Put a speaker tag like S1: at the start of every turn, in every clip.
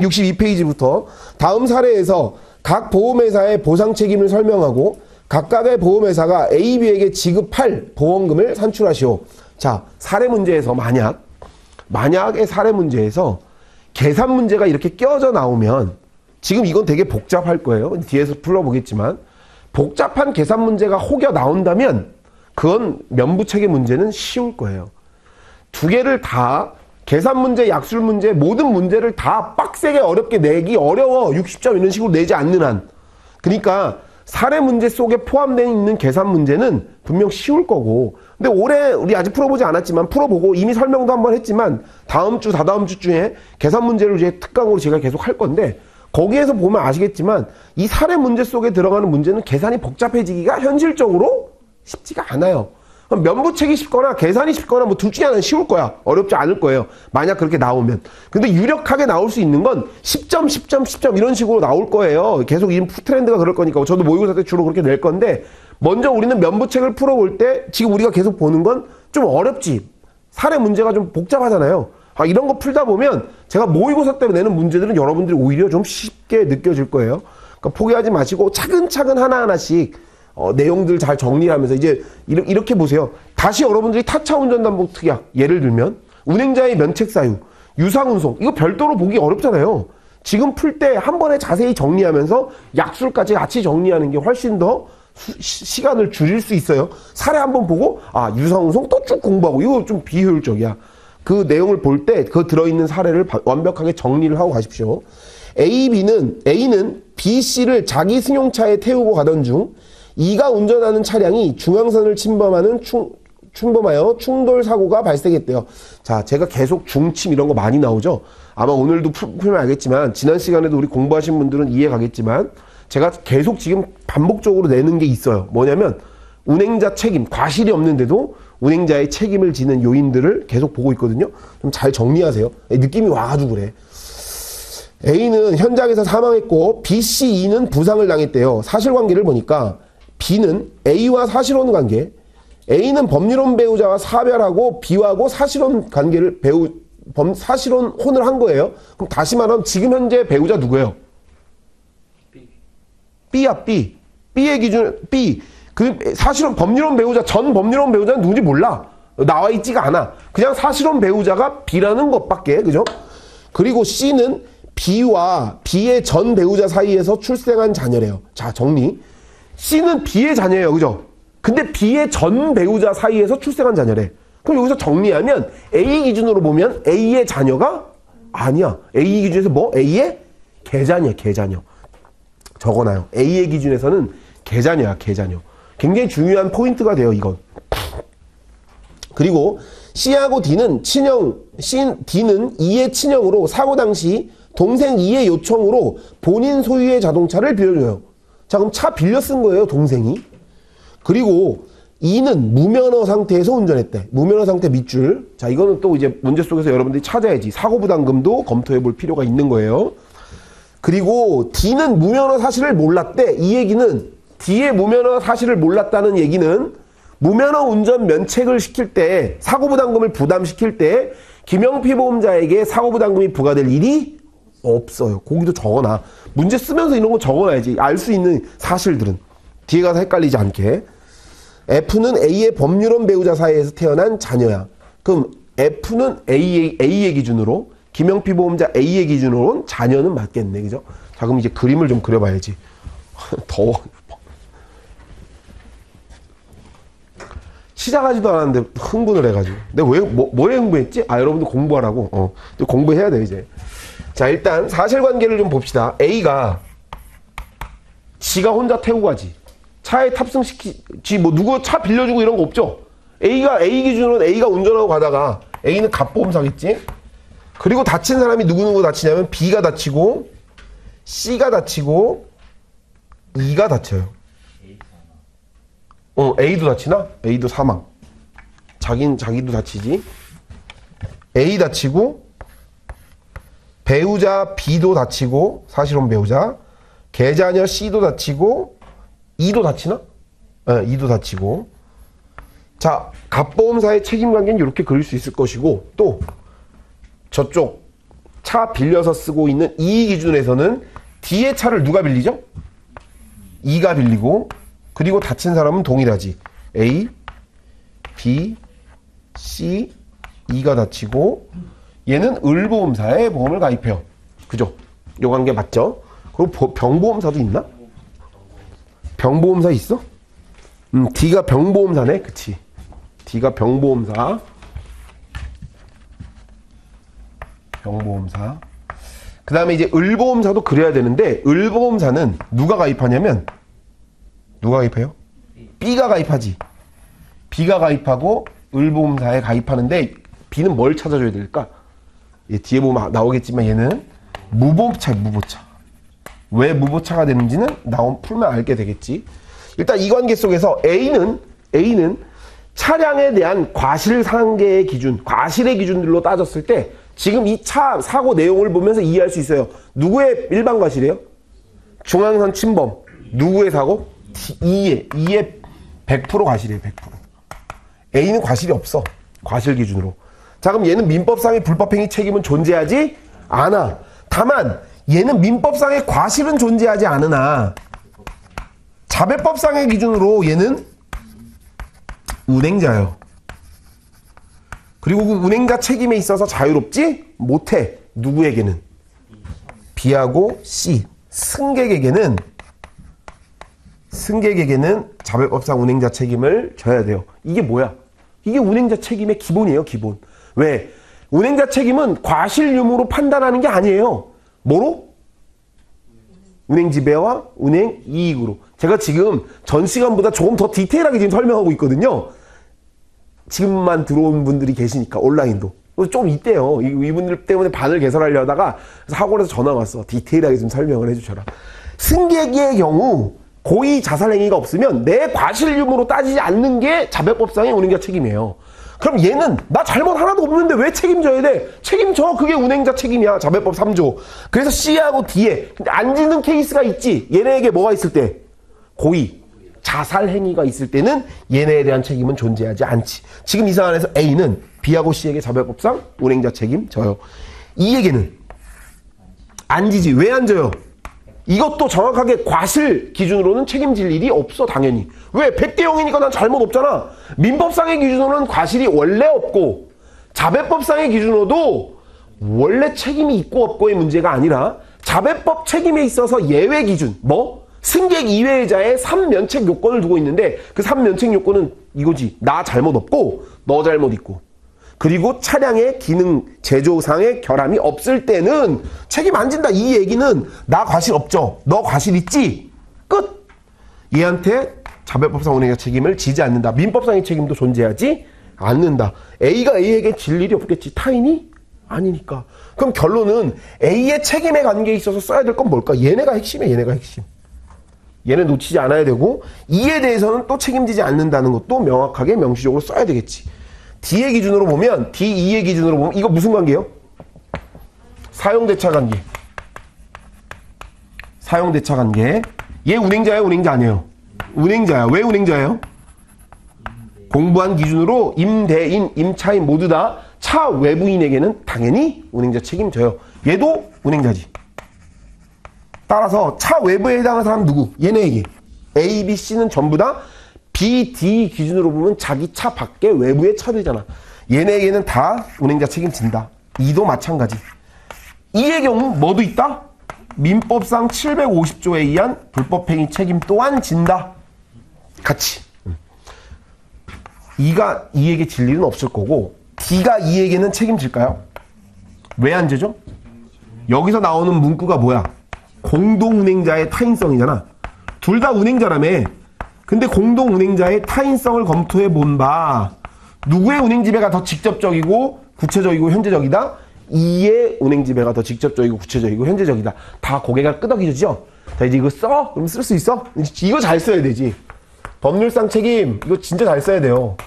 S1: 62페이지부터 다음 사례에서 각 보험회사의 보상 책임을 설명하고 각각의 보험회사가 A, B에게 지급할 보험금을 산출하시오. 자, 사례 문제에서 만약의 사례 문제에서 계산 문제가 이렇게 껴져 나오면 지금 이건 되게 복잡할 거예요. 뒤에서 풀어보겠지만 복잡한 계산 문제가 혹여 나온다면 그건 면부책의 문제는 쉬울 거예요. 두 개를 다 계산 문제, 약술 문제, 모든 문제를 다 빡세게 어렵게 내기 어려워. 60점 이런 식으로 내지 않는 한. 그러니까 사례 문제 속에 포함되어 있는 계산 문제는 분명 쉬울 거고. 근데 올해 우리 아직 풀어보지 않았지만 풀어보고 이미 설명도 한번 했지만 다음 주, 다다음 주 중에 계산 문제를 이제 특강으로 제가 계속 할 건데 거기에서 보면 아시겠지만 이 사례 문제 속에 들어가는 문제는 계산이 복잡해지기가 현실적으로 쉽지가 않아요. 면부책이 쉽거나 계산이 쉽거나 뭐 둘 중에 하나는 쉬울 거야. 어렵지 않을 거예요. 만약 그렇게 나오면. 근데 유력하게 나올 수 있는 건 10점, 10점, 10점 이런 식으로 나올 거예요. 계속 이 트렌드가 그럴 거니까. 저도 모의고사 때 주로 그렇게 낼 건데 먼저 우리는 면부책을 풀어볼 때 지금 우리가 계속 보는 건 좀 어렵지. 사례 문제가 좀 복잡하잖아요. 이런 거 풀다 보면 제가 모의고사 때 내는 문제들은 여러분들이 오히려 좀 쉽게 느껴질 거예요. 그러니까 포기하지 마시고 차근차근 하나하나씩 내용들 잘 정리하면서 이제 이렇게 보세요. 다시 여러분들이 타차 운전담보 특약 예를 들면 운행자의 면책 사유, 유상운송 이거 별도로 보기 어렵잖아요. 지금 풀 때 한 번에 자세히 정리하면서 약술까지 같이 정리하는 게 훨씬 더 시간을 줄일 수 있어요. 사례 한번 보고 유상운송 또 쭉 공부하고 이거 좀 비효율적이야. 그 내용을 볼 때 그 들어있는 사례를 완벽하게 정리를 하고 가십시오. A는 B, C를 자기 승용차에 태우고 가던 중 E가 운전하는 차량이 중앙선을 침범하여 충돌 사고가 발생했대요. 자, 제가 계속 중침 이런 거 많이 나오죠. 아마 오늘도 풀면 알겠지만 지난 시간에도 우리 공부하신 분들은 이해 가겠지만 제가 계속 지금 반복적으로 내는 게 있어요. 뭐냐면 운행자 책임, 과실이 없는데도 운행자의 책임을 지는 요인들을 계속 보고 있거든요. 좀 잘 정리하세요. 느낌이 와가지고 그래. A는 현장에서 사망했고 B, C, E는 부상을 당했대요. 사실관계를 보니까 B는 A와 사실혼 관계, A는 법률혼 배우자와 사별하고 B하고 사실혼 관계를 사실혼을 한 거예요. 그럼 다시 말하면 지금 현재 배우자 누구예요? B야, B. B의 기준, B. 그 사실혼 법률혼 배우자, 전 법률혼 배우자는 누군지 몰라. 나와 있지가 않아. 그냥 사실혼 배우자가 B라는 것밖에, 그죠? 그리고 C는 B와 B의 전 배우자 사이에서 출생한 자녀래요. 자, 정리. C는 B의 자녀예요. 그죠? 근데 B의 전 배우자 사이에서 출생한 자녀래. 그럼 여기서 정리하면 A 기준으로 보면 A의 자녀가 아니야. A 기준에서 뭐? A의 계자녀, 계자녀. 적어놔요. A의 기준에서는 계자녀야, 계자녀. 굉장히 중요한 포인트가 돼요, 이건. 그리고 C하고 D는 D는 E의 친형으로 사고 당시 동생 E의 요청으로 본인 소유의 자동차를 빌려줘요. 자, 그럼 차 빌려 쓴 거예요, 동생이. 그리고 E는 무면허 상태에서 운전했대. 무면허 상태 밑줄. 자, 이거는 또 이제 문제 속에서 여러분들이 찾아야지. 사고부담금도 검토해 볼 필요가 있는 거예요. 그리고 D는 무면허 사실을 몰랐대. 이 얘기는 D의 무면허 사실을 몰랐다는 얘기는 무면허 운전 면책을 시킬 때, 사고부담금을 부담시킬 때 김영피 보험자에게 사고부담금이 부과될 일이 없어요. 거기도 적어놔. 문제 쓰면서 이런 거 적어놔야지. 알 수 있는 사실들은. 뒤에 가서 헷갈리지 않게. F는 A의 법률혼 배우자 사이에서 태어난 자녀야. 그럼 F는 A의 기준으로, 김영피 보험자 A의 기준으로는 자녀는 맞겠네. 그죠? 자, 그럼 이제 그림을 좀 그려봐야지. 더워. 시작하지도 않았는데 흥분을 해가지고. 내가 뭐에 흥분했지? 여러분들 공부하라고. 공부해야 돼, 이제. 자, 일단 사실관계를 좀 봅시다. A가 지가 혼자 태우고 가지. 차에 탑승시키지, 뭐 누구 차 빌려주고 이런 거 없죠? A 기준으로는 A가 운전하고 가다가 A는 갑보험 사겠지? 그리고 다친 사람이 누구 다치냐면 B가 다치고 C가 다치고 E가 다쳐요. A도 다치나? A도 사망. 자기도 다치지. A 다치고 배우자 B도 다치고, 사실혼 배우자, 계자녀 C도 다치고, E도 다치나? 네, E도 다치고. 자, 갑보험사의 책임관계는 이렇게 그릴 수 있을 것이고, 또 저쪽 차 빌려서 쓰고 있는 이 기준에서는 D의 차를 누가 빌리죠? E가 빌리고, 그리고 다친 사람은 동일하지. A, B, C, E가 다치고, 얘는 을보험사에 보험을 가입해요. 그죠? 요 관계 맞죠? 그리고 병보험사도 있나? 병보험사 있어? D가 병보험사네? 그치. D가 병보험사. 병보험사. 그 다음에 이제 을보험사도 그래야 되는데, 을보험사는 누가 가입하냐면, 누가 가입해요? B가 가입하지. B가 가입하고, 을보험사에 가입하는데, B는 뭘 찾아줘야 될까? 얘 뒤에 보면 나오겠지만, 얘는 무보험차야, 무보차. 왜 무보차가 되는지는 풀면 알게 되겠지. 일단 이 관계 속에서 A는 차량에 대한 과실상계의 기준, 과실의 기준들로 따졌을 때 지금 이 차 사고 내용을 보면서 이해할 수 있어요. 누구의 일반 과실이에요? 중앙선 침범. 누구의 사고? E의 100% 과실이에요. 100%. A는 과실이 없어. 과실 기준으로. 자, 그럼 얘는 민법상의 불법행위 책임은 존재하지 않아. 다만 얘는 민법상의 과실은 존재하지 않으나 자배법상의 기준으로 얘는 운행자예요. 그리고 그 운행자 책임에 있어서 자유롭지 못해. 누구에게는? B하고 C. 승객에게는 자배법상 운행자 책임을 져야 돼요. 이게 뭐야? 이게 운행자 책임의 기본이에요. 기본. 왜? 운행자 책임은 과실 유무로 판단하는 게 아니에요. 뭐로? 운행 지배와 운행 이익으로. 제가 지금 전 시간보다 조금 더 디테일하게 지금 설명하고 있거든요. 지금만 들어온 분들이 계시니까 온라인도. 좀 있대요. 이분들 때문에 반을 개설하려다가 학원에서 전화 왔어. 디테일하게 좀 설명을 해주셔라. 승객의 경우 고의 자살행위가 없으면 내 과실 유무로 따지지 않는 게 자배법상의 운행자 책임이에요. 그럼 얘는 나 잘못 하나도 없는데 왜 책임져야 돼? 책임져. 그게 운행자 책임이야. 자배법 3조. 그래서 C하고 D에 근데 안 짓는 케이스가 있지. 얘네에게 뭐가 있을 때? 고의 자살 행위가 있을 때는 얘네에 대한 책임은 존재하지 않지. 지금 이 사안에서 A는 B하고 C에게 자배법상 운행자 책임 져요. E에게는 안 지지. 왜 안 져요? 이것도 정확하게 과실 기준으로는 책임질 일이 없어. 당연히. 왜? 100대 0이니까 난 잘못 없잖아. 민법상의 기준으로는 과실이 원래 없고 자배법상의 기준으로도 원래 책임이 있고 없고의 문제가 아니라 자배법 책임에 있어서 예외 기준. 뭐? 승객 이외자의 3면책 요건을 두고 있는데 그 3면책 요건은 이거지. 나 잘못 없고 너 잘못 있고 그리고 차량의 기능 제조상의 결함이 없을 때는 책임 안 진다. 이 얘기는 나 과실 없죠. 너 과실 있지? 끝. 얘한테 자배법상 운행자 책임을 지지 않는다. 민법상의 책임도 존재하지 않는다. A가 A에게 질 일이 없겠지. 타인이 아니니까. 그럼 결론은 A의 책임의 관계에 있어서 써야 될 건 뭘까? 얘네가 핵심이야. 얘네가 핵심. 얘는 놓치지 않아야 되고 E에 대해서는 또 책임지지 않는다는 것도 명확하게 명시적으로 써야 되겠지. D의 기준으로 보면 D, E의 기준으로 보면 이거 무슨 관계예요? 사용대차 관계. 사용대차 관계. 얘 운행자예요? 운행자 아니에요? 운행자야. 왜 운행자예요? 공부한 기준으로 임대인, 임차인 모두 다 차 외부인에게는 당연히 운행자 책임져요. 얘도 운행자지. 따라서 차 외부에 해당하는 사람 누구? 얘네에게. A, B, C는 전부 다 B, D 기준으로 보면 자기 차 밖에 외부의 차들이잖아. 얘네에게는 다 운행자 책임진다. E도 마찬가지. E의 경우 뭐도 있다? 민법상 750조에 의한 불법행위 책임 또한 진다. 같이. E가 E에게 질 일은 없을 거고 D가 E에게는 책임질까요? 왜 안 지죠? 여기서 나오는 문구가 뭐야? 공동운행자의 타인성이잖아. 둘 다 운행자라며. 근데 공동운행자의 타인성을 검토해 본 바 누구의 운행지배가 더 직접적이고 구체적이고 현재적이다? E의 운행지배가 더 직접적이고 구체적이고 현재적이다. 다 고개가 끄덕이죠? 자, 이제 이거 써? 그럼 쓸 수 있어? 이거 잘 써야 되지. 법률상 책임 이거 진짜 잘 써야 돼요.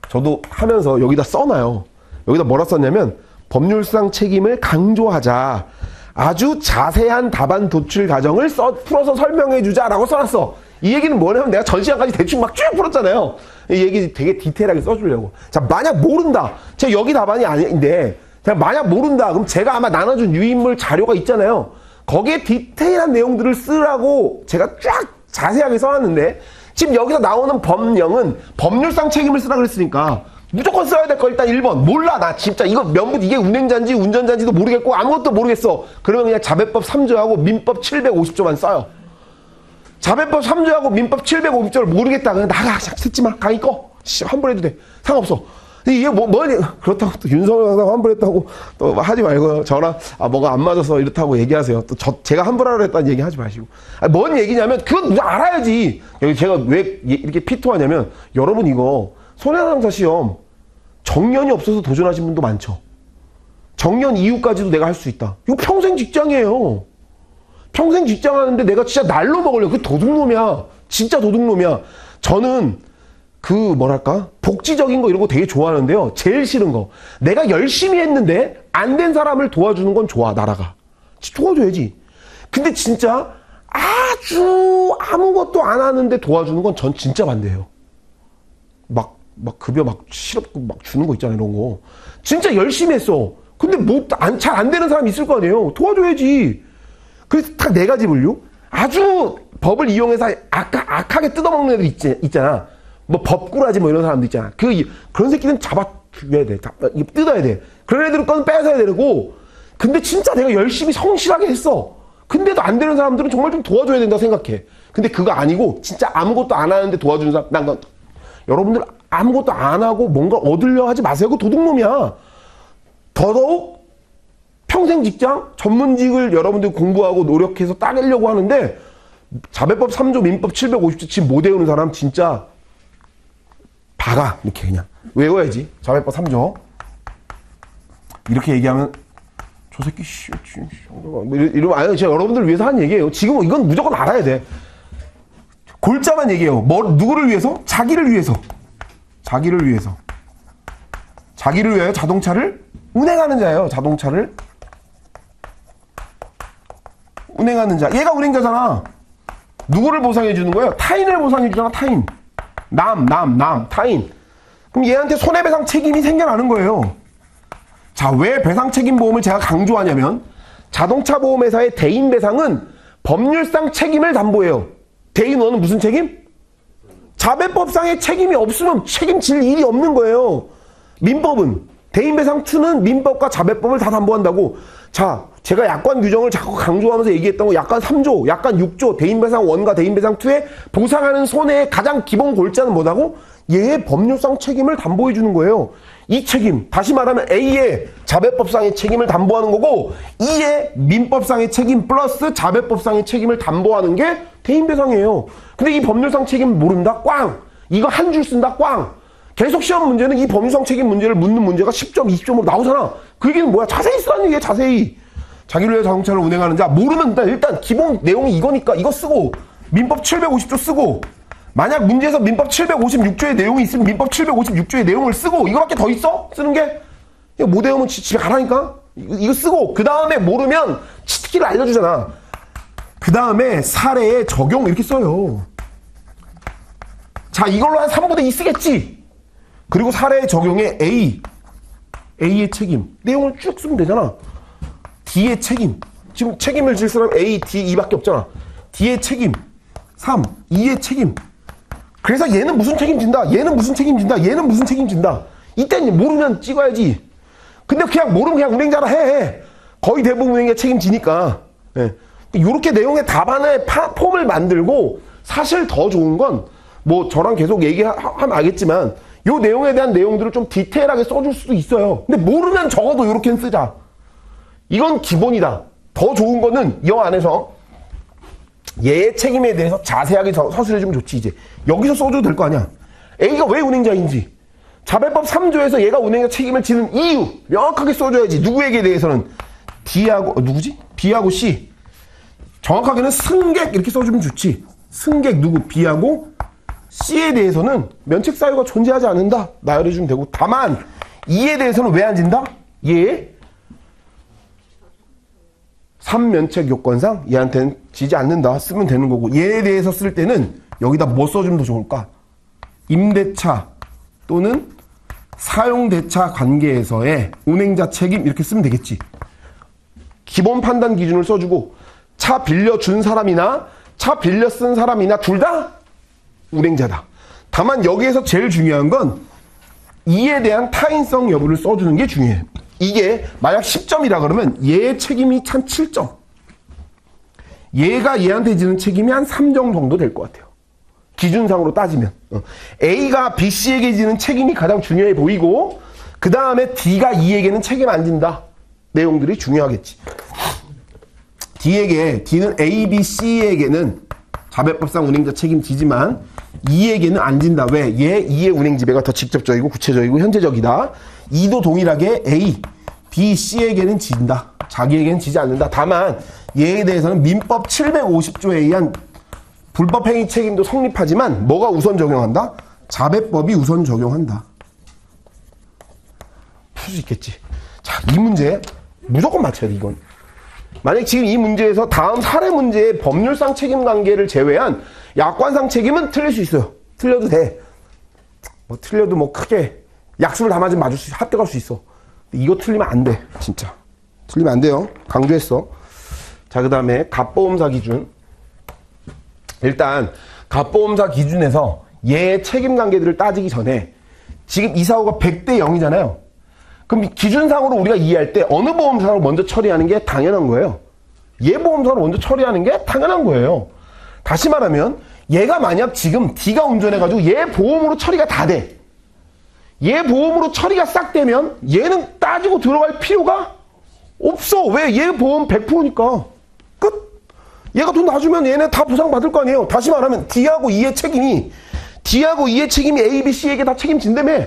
S1: 저도 하면서 여기다 써놔요. 여기다 뭐라 썼냐면 법률상 책임을 강조하자. 아주 자세한 답안 도출 과정을 풀어서 설명해주자 라고 써놨어. 이 얘기는 뭐냐면 내가 전 시간까지 대충 막 쭉 풀었잖아요. 이 얘기 되게 디테일하게 써주려고. 자, 만약 모른다. 제가 여기 답안이 아닌데, 제가 만약 모른다. 그럼 제가 아마 나눠준 유인물 자료가 있잖아요. 거기에 디테일한 내용들을 쓰라고 제가 쫙 자세하게 써놨는데, 지금 여기서 나오는 법령은 법률상 책임을 쓰라 그랬으니까, 무조건 써야 될 거 일단 1번. 몰라. 나 진짜 이거 면부 이게 운행자인지 운전자인지도 모르겠고 아무것도 모르겠어. 그러면 그냥 자배법 3조하고 민법 750조만 써요. 자배법 3조하고 민법 750조를 모르겠다. 그냥 나가. 듣지 마. 강의 꺼. 환불해도 돼. 상관없어. 이게 그렇다고 또 윤석열 강사 환불했다고 또 하지 말고요. 저랑 뭐가 안 맞아서 이렇다고 얘기하세요. 또 제가 환불하려 했다는 얘기 하지 마시고. 뭔 얘기냐면 그건 알아야지. 여기 제가 왜 이렇게 피토하냐면 여러분 이거 손해배상사 시험 정년이 없어서 도전하신 분도 많죠. 정년 이후까지도 내가 할 수 있다. 이거 평생 직장이에요. 평생 직장 하는데 내가 진짜 날로 먹으려고. 그 도둑놈이야. 진짜 도둑놈이야. 저는 복지적인 거 이런 거 되게 좋아하는데요. 제일 싫은 거. 내가 열심히 했는데 안 된 사람을 도와주는 건 좋아, 나라가. 도와줘야지. 근데 진짜 아주 아무것도 안 하는데 도와주는 건 전 진짜 반대예요. 막 급여 실업급 주는 거 있잖아요, 이런 거. 진짜 열심히 했어. 근데 잘 안 되는 사람이 있을 거 아니에요. 도와줘야지. 그래서 딱 4가지 분류? 아주 법을 이용해서 악하게 뜯어먹는 애들 있잖아. 법꾸라지 이런 사람도 있잖아. 그런 새끼는 잡아 죽여야 돼. 뜯어야 돼. 그런 애들은 건 뺏어야 되고. 근데 진짜 내가 열심히 성실하게 했어. 근데도 안 되는 사람들은 정말 좀 도와줘야 된다고 생각해. 근데 그거 아니고, 진짜 아무것도 안 하는데 도와주는 사람, 여러분들 아무것도 안 하고 뭔가 얻으려 하지 마세요. 그 도둑놈이야. 더더욱 평생 직장, 전문직을 여러분들이 공부하고 노력해서 따내려고 하는데 자배법 3조, 민법 750조 지금 못 외우는 사람 진짜 박아. 이렇게 그냥 외워야지. 자배법 3조. 이렇게 얘기하면 저 새끼 이러면 아유, 제가 여러분들을 위해서 하는 얘기예요. 지금 이건 무조건 알아야 돼. 골자만 얘기해요. 누구를 위해서? 자기를 위해서. 자기를 위해서. 자기를 위하여 자동차를 운행하는 자예요. 자동차를 운행하는 자. 얘가 운행자잖아. 누구를 보상해 주는 거예요? 타인을 보상해 주잖아. 타인. 타인. 그럼 얘한테 손해배상 책임이 생겨나는 거예요. 자, 왜 배상 책임 보험을 제가 강조하냐면 자동차 보험회사의 대인 배상은 법률상 책임을 담보해요. 대인원은 무슨 책임? 자배법상의 책임이 없으면 책임질 일이 없는 거예요. 민법은 대인배상 2는 민법과 자배법을 다 담보한다고. 자, 제가 약관 규정을 자꾸 강조하면서 얘기했던 거 약관 3조, 약관 6조, 대인배상 1과 대인배상 2에 보상하는 손해의 가장 기본 골자는 뭐라고? 얘의 법률상 책임을 담보해 주는 거예요. 이 책임, 다시 말하면 A의 자배법상의 책임을 담보하는 거고 E의 민법상의 책임 플러스 자배법상의 책임을 담보하는 게 대인배상이에요. 근데 이 법률상 책임 모른다? 꽝! 이거 한 줄 쓴다? 꽝! 계속 시험 문제는 이 법률상 책임 문제를 묻는 문제가 10점, 20점으로 나오잖아. 그 얘기는 뭐야? 자세히 쓰라는 얘기야, 자세히. 자기를 위해 자동차를 운행하는 자. 모르면 일단 기본 내용이 이거니까 이거 쓰고 민법 750조 쓰고 만약 문제에서 민법 756조의 내용이 있으면 민법 756조의 내용을 쓰고 이거밖에 더 있어? 쓰는 게? 이거 못 외우면 집에 가라니까? 이거 쓰고 그 다음에 모르면 치트키를 알려주잖아. 그 다음에 사례에 적용 이렇게 써요. 자, 이걸로 한 3분의 2 쓰겠지? 그리고 사례에 적용에 A의 책임. 내용을 쭉 쓰면 되잖아. D의 책임. 지금 책임을 질 사람 A, D, E밖에 없잖아. D의 책임. 3. E의 책임. 그래서 얘는 무슨 책임진다. 얘는 무슨 책임진다. 얘는 무슨 책임진다. 이때는 모르면 찍어야지. 근데 그냥 모르면 그냥 운행자라 해. 거의 대부분 운행자 책임지니까. 예. 이렇게 내용의 답안의 폼을 만들고 사실 더 좋은 건 뭐 저랑 계속 얘기하면 알겠지만 요 내용에 대한 내용들을 좀 디테일하게 써줄 수도 있어요. 근데 모르면 적어도 이렇게는 쓰자. 이건 기본이다. 더 좋은 거는 이 안에서 얘의 책임에 대해서 자세하게 서술해주면 좋지. 이제 여기서 써줘도 될 거 아니야. A가 왜 운행자인지 자배법 3조에서 얘가 운행자 책임을 지는 이유 명확하게 써줘야지. 누구에게 대해서는 D하고 누구지? B하고 C. 정확하게는 승객 이렇게 써주면 좋지. 승객 누구? B하고 C에 대해서는 면책 사유가 존재하지 않는다. 나열해주면 되고 다만 E에 대해서는 왜 안 진다? 얘 3면책 요건상 얘한테는 지지 않는다 쓰면 되는 거고 얘에 대해서 쓸 때는 여기다 뭐 써주면 더 좋을까? 임대차 또는 사용대차 관계에서의 운행자 책임 이렇게 쓰면 되겠지. 기본 판단 기준을 써주고 차 빌려준 사람이나 차 빌려 쓴 사람이나 둘 다 운행자다. 다만 여기에서 제일 중요한 건 이에 대한 타인성 여부를 써주는 게 중요해요. 이게 만약 10점이라 그러면 얘의 책임이 한 7점. 얘가 얘한테 지는 책임이 한 3점 정도 될 것 같아요. 기준상으로 따지면. A가 B, C에게 지는 책임이 가장 중요해 보이고 그 다음에 D가 E에게는 책임 안 진다. 내용들이 중요하겠지. D는 A, B, C에게는 자배법상 운행자 책임지지만 E에게는 안 진다. 왜? E의 운행 지배가 더 직접적이고 구체적이고 현재적이다. E도 동일하게 A, B, C에게는 진다. 자기에게는 지지 않는다. 다만 얘에 대해서는 민법 750조에 의한 불법행위 책임도 성립하지만 뭐가 우선 적용한다? 자배법이 우선 적용한다. 풀 수 있겠지. 자, 이 문제 무조건 맞춰야 돼, 이건. 만약 지금 이 문제에서 다음 사례 문제의 법률상 책임 관계를 제외한 약관상 책임은 틀릴 수 있어요. 틀려도 돼. 뭐 틀려도 뭐 크게 약수를 다 맞으면 맞을 수 있어. 합격할 수 있어. 이거 틀리면 안 돼. 진짜. 틀리면 안 돼요. 강조했어. 자, 그 다음에 갑보험사 기준. 일단 갑보험사 기준에서 얘의 책임 관계들을 따지기 전에 지금 이 사고가 100대 0이잖아요. 그럼 기준상으로 우리가 이해할 때 어느 보험사로 먼저 처리하는 게 당연한 거예요. 얘 보험사로 먼저 처리하는 게 당연한 거예요. 다시 말하면 얘가 만약 지금 D가 운전해가지고 얘 보험으로 처리가 다 돼. 얘 보험으로 처리가 싹 되면 얘는 따지고 들어갈 필요가 없어. 왜? 얘 보험 100%니까. 끝. 얘가 돈 놔주면 얘네 다 보상받을 거 아니에요. 다시 말하면 D하고 E의 책임이 A, B, C에게 다 책임진다며.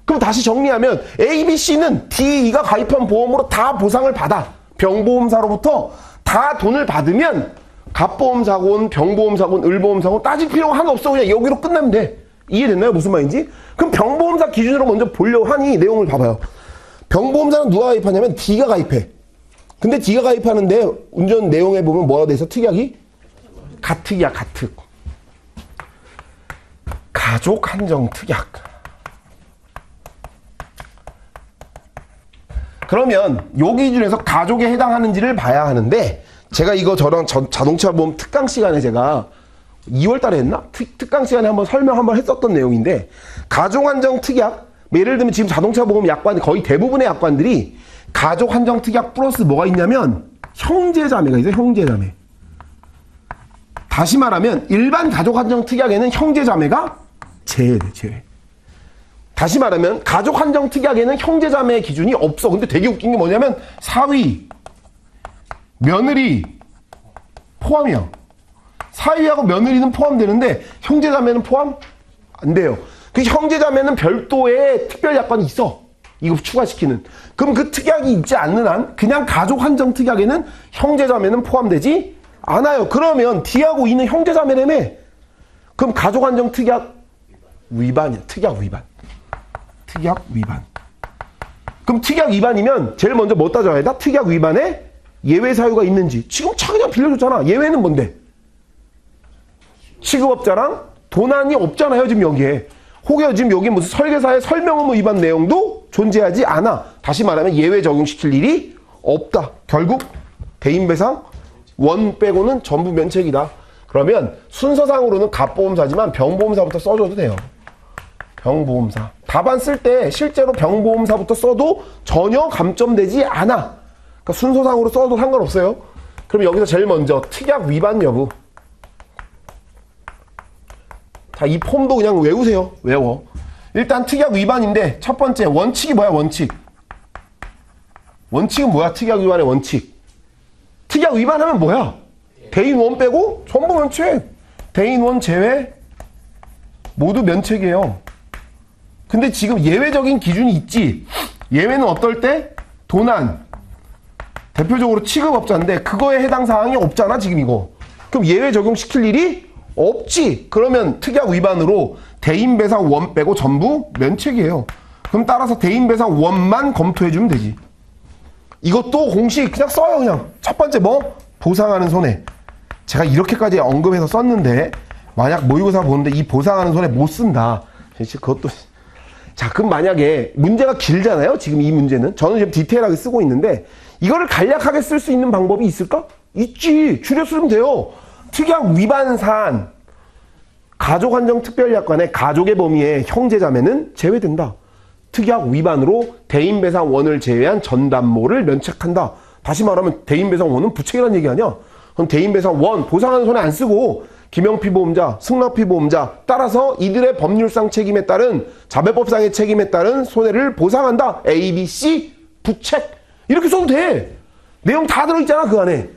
S1: 그럼 다시 정리하면 A, B, C는 D, E가 가입한 보험으로 다 보상을 받아. 병보험사로부터 다 돈을 받으면 갑보험사고는 병보험사고는 을보험사고는 따질 필요가 하나 없어. 그냥 여기로 끝나면 돼. 이해됐나요? 무슨 말인지? 그럼 병보험사 기준으로 먼저 보려고 하니 내용을 봐봐요. 병보험사는 누가 가입하냐면 D가 가입해. 근데 D가 가입하는데 운전 내용에 보면 뭐라고 돼 있어? 특약이? 가특이야, 가특. 가족 한정 특약. 그러면 요 기준에서 가족에 해당하는지를 봐야 하는데 제가 이거 저랑 자동차 보험 특강 시간에 제가 2월 달에 했나? 특강 시간에 한번 설명 한번 했었던 내용인데 가족 한정 특약, 예를 들면 지금 자동차 보험 약관 거의 대부분의 약관들이 가족 한정 특약 플러스 뭐가 있냐면 형제자매가 있어요. 형제자매. 다시 말하면 일반 가족 한정 특약에는 형제자매가 제외돼. 제외. 다시 말하면 가족 한정 특약에는 형제자매 기준이 없어. 근데 되게 웃긴 게 뭐냐면 사위, 며느리 포함이야. 사위하고 며느리는 포함되는데 형제자매는 포함 안 돼요. 그 형제자매는 별도의 특별 약관이 있어. 이거 추가시키는. 그럼 그 특약이 있지 않는 한 그냥 가족 한정 특약에는 형제자매는 포함되지 않아요. 그러면 D하고 E는 형제자매라며. 그럼 가족 한정 특약 위반이야. 특약 위반. 특약 위반. 그럼 특약 위반이면 제일 먼저 뭐 따져야 돼? 특약 위반에 예외 사유가 있는지. 지금 차 그냥 빌려줬잖아. 예외는 뭔데? 취급업자랑 도난이 없잖아요. 지금 여기에. 혹여 지금 여기 무슨 설계사의 설명 의무 위반 내용도 존재하지 않아. 다시 말하면 예외 적용시킬 일이 없다. 결국 대인배상 원 빼고는 전부 면책이다. 그러면 순서상으로는 갑보험사지만 병보험사부터 써줘도 돼요. 병보험사. 답안 쓸 때 실제로 병보험사부터 써도 전혀 감점되지 않아. 그러니까 순서상으로 써도 상관없어요. 그럼 여기서 제일 먼저 특약 위반 여부. 자, 이 폼도 그냥 외우세요. 외워. 일단 특약 위반인데 첫 번째 원칙이 뭐야? 원칙. 원칙은 뭐야? 특약 위반의 원칙. 특약 위반하면 뭐야? 대인 원 빼고 전부 면책. 대인 원 제외 모두 면책이에요. 근데 지금 예외적인 기준이 있지. 예외는 어떨 때? 도난. 대표적으로 취급업자인데 그거에 해당 사항이 없잖아 지금 이거. 그럼 예외 적용시킬 일이 없지. 그러면 특약 위반으로 대인배상 원 빼고 전부 면책이에요. 그럼 따라서 대인배상 원만 검토해주면 되지. 이것도 공식 그냥 써요. 그냥 첫 번째 뭐? 보상하는 손해. 제가 이렇게까지 언급해서 썼는데 만약 모의고사 보는데 이 보상하는 손에 못 쓴다. 그것도. 자, 그럼 만약에 문제가 길잖아요. 지금 이 문제는. 저는 지금 디테일하게 쓰고 있는데 이거를 간략하게 쓸 수 있는 방법이 있을까? 있지. 줄여 쓰면 돼요. 특약 위반 사안. 가족안정특별약관의 가족의 범위에 형제자매는 제외된다. 특약 위반으로 대인배상원을 제외한 전담모를 면책한다. 다시 말하면 대인배상원은 부책이라는 얘기 아니야? 그럼 대인배상원 보상하는 손에 안 쓰고 김영피 보험자, 승낙피 보험자 따라서 이들의 법률상 책임에 따른 자배법상의 책임에 따른 손해를 보상한다. A, B, C 부책 이렇게 써도 돼. 내용 다 들어있잖아 그 안에.